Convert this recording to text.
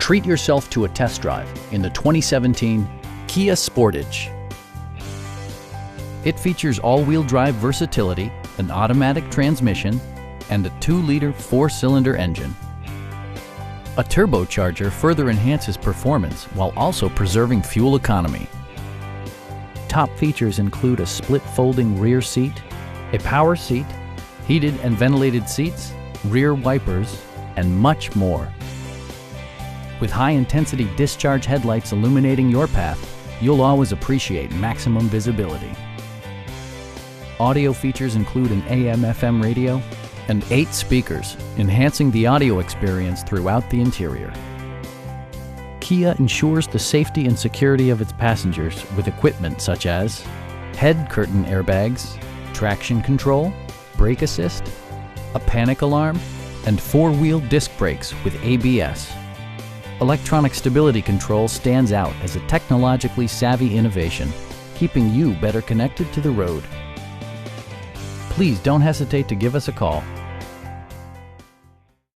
Treat yourself to a test drive in the 2017 Kia Sportage. It features all-wheel drive versatility, an automatic transmission, and a 2-liter 4-cylinder engine. A turbocharger further enhances performance while also preserving fuel economy. Top features include a split folding rear seat, a power seat, heated and ventilated seats, rear wipers, and much more. With high-intensity discharge headlights illuminating your path, you'll always appreciate maximum visibility. Audio features include an AM/FM radio and 8 speakers, enhancing the audio experience throughout the interior. Kia ensures the safety and security of its passengers with equipment such as head curtain airbags, traction control, brake assist, a panic alarm, and 4-wheel disc brakes with ABS. Electronic stability control stands out as a technologically savvy innovation, keeping you better connected to the road. Please don't hesitate to give us a call.